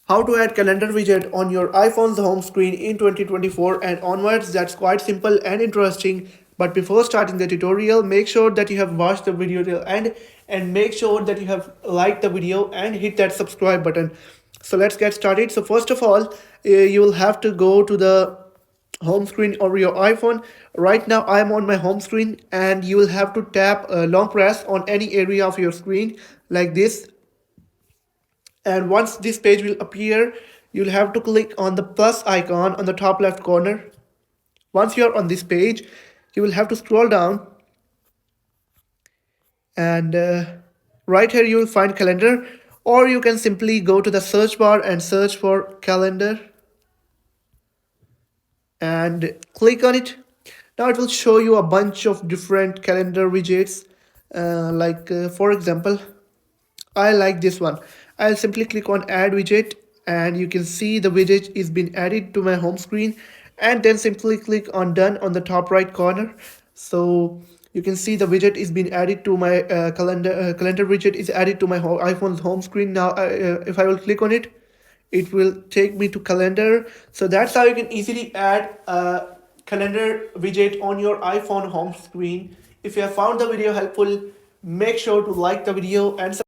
How to add calendar widget on your iPhone's home screen in 2024 and onwards. That's quite simple and interesting. But before starting the tutorial, make sure that you have watched the video till end and make sure that you have liked the video and hit that subscribe button. So let's get started. So first of all, you will have to go to the home screen of your iPhone. Right now I am on my home screen and you will have to tap long press on any area of your screen like this, and once this page will appear, you'll have to click on the plus icon on the top left corner. Once you're on this page, you will have to scroll down, and right here you will find calendar, or you can simply go to the search bar and search for calendar and click on it. Now it will show you a bunch of different calendar widgets, for example, I like this one. I'll simply click on add widget, and you can see the widget is been added to my home screen, and then simply click on done on the top right corner. So you can see the widget is been added to my calendar widget is added to my iPhone's home screen. Now if I will click on it, it will take me to calendar. So that's how you can easily add a calendar widget on your iPhone home screen. If you have found the video helpful, make sure to like the video and